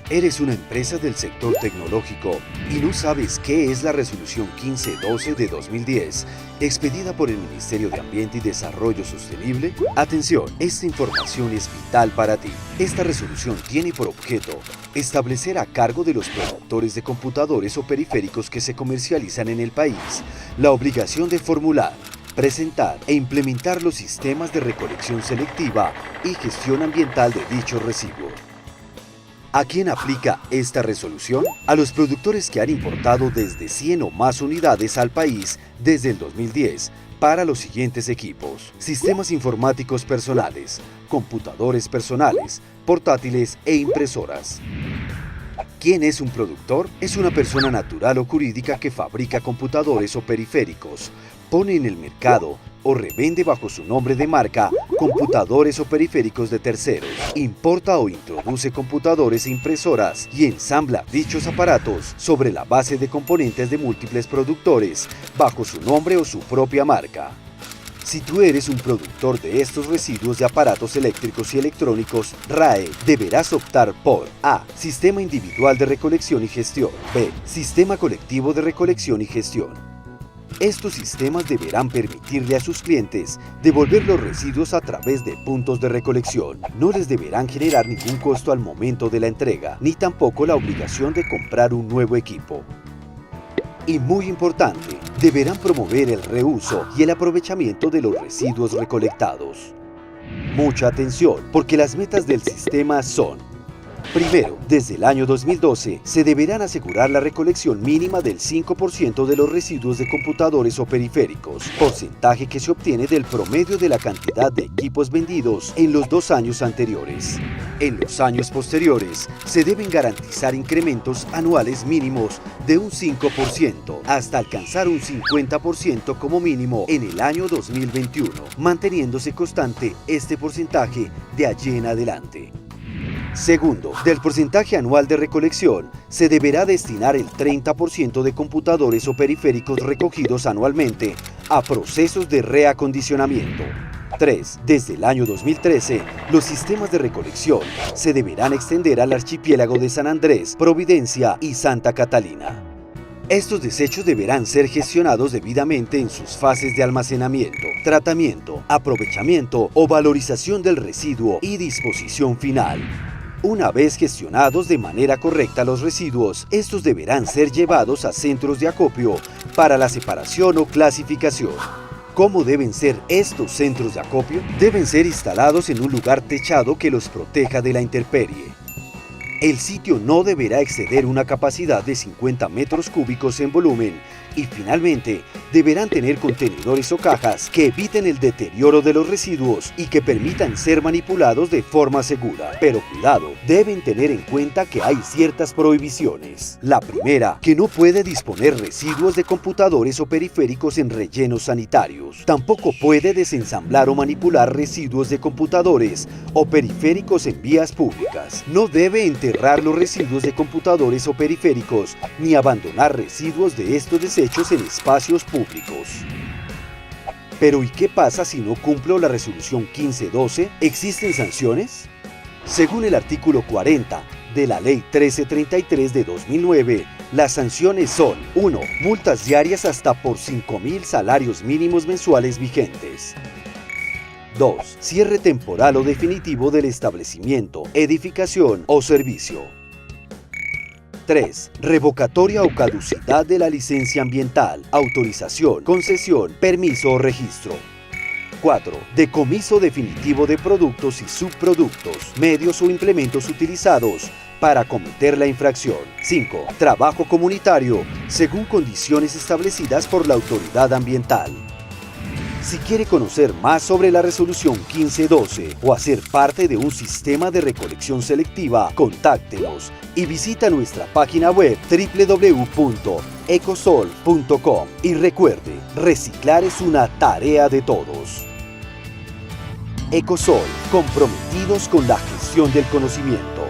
¿Eres una empresa del sector tecnológico y no sabes qué es la Resolución 1512 de 2010, expedida por el Ministerio de Ambiente y Desarrollo Sostenible? Atención, esta información es vital para ti. Esta resolución tiene por objeto establecer a cargo de los productores de computadores o periféricos que se comercializan en el país la obligación de formular, presentar e implementar los sistemas de recolección selectiva y gestión ambiental de dichos residuos. ¿A quién aplica esta resolución? A los productores que han importado desde 100 o más unidades al país desde el 2010 para los siguientes equipos: sistemas informáticos personales, computadores personales, portátiles e impresoras. ¿Quién es un productor? Es una persona natural o jurídica que fabrica computadores o periféricos, pone en el mercado o revende bajo su nombre de marca computadores o periféricos de terceros, importa o introduce computadores e impresoras y ensambla dichos aparatos sobre la base de componentes de múltiples productores bajo su nombre o su propia marca. Si tú eres un productor de estos residuos de aparatos eléctricos y electrónicos, RAE deberás optar por A. Sistema individual de recolección y gestión. B. Sistema colectivo de recolección y gestión. Estos sistemas deberán permitirle a sus clientes devolver los residuos a través de puntos de recolección. No les deberán generar ningún costo al momento de la entrega, ni tampoco la obligación de comprar un nuevo equipo. Y muy importante, deberán promover el reuso y el aprovechamiento de los residuos recolectados. Mucha atención, porque las metas del sistema son: primero, desde el año 2012 se deberán asegurar la recolección mínima del 5% de los residuos de computadores o periféricos, porcentaje que se obtiene del promedio de la cantidad de equipos vendidos en los 2 años anteriores. En los años posteriores se deben garantizar incrementos anuales mínimos de un 5% hasta alcanzar un 50% como mínimo en el año 2021, manteniéndose constante este porcentaje de allí en adelante. Segundo, del porcentaje anual de recolección, se deberá destinar el 30% de computadores o periféricos recogidos anualmente a procesos de reacondicionamiento. 3. Desde el año 2013, los sistemas de recolección se deberán extender al archipiélago de San Andrés, Providencia y Santa Catalina. Estos desechos deberán ser gestionados debidamente en sus fases de almacenamiento, tratamiento, aprovechamiento o valorización del residuo y disposición final. Una vez gestionados de manera correcta los residuos, estos deberán ser llevados a centros de acopio para la separación o clasificación. ¿Cómo deben ser estos centros de acopio? Deben ser instalados en un lugar techado que los proteja de la intemperie. El sitio no deberá exceder una capacidad de 50 metros cúbicos en volumen y finalmente deberán tener contenedores o cajas que eviten el deterioro de los residuos y que permitan ser manipulados de forma segura. Pero cuidado, deben tener en cuenta que hay ciertas prohibiciones. La primera, que no puede disponer residuos de computadores o periféricos en rellenos sanitarios. Tampoco puede desensamblar o manipular residuos de computadores o periféricos en vías públicas. No debe enterrar los residuos de computadores o periféricos ni abandonar residuos de estos desechos en espacios públicos. Pero ¿y qué pasa si no cumplo la resolución 1512? ¿Existen sanciones? Según el artículo 40 de la Ley 1333 de 2009, las sanciones son: 1. Multas diarias hasta por 5.000 salarios mínimos mensuales vigentes. 2. Cierre temporal o definitivo del establecimiento, edificación o servicio. 3. Revocatoria o caducidad de la licencia ambiental, autorización, concesión, permiso o registro. 4. Decomiso definitivo de productos y subproductos, medios o implementos utilizados para cometer la infracción. 5. Trabajo comunitario, según condiciones establecidas por la autoridad ambiental. Si quiere conocer más sobre la resolución 1512 o hacer parte de un sistema de recolección selectiva, contáctenos y visita nuestra página web www.ecosol.com. Y recuerde, reciclar es una tarea de todos. Ecosol, comprometidos con la gestión del conocimiento.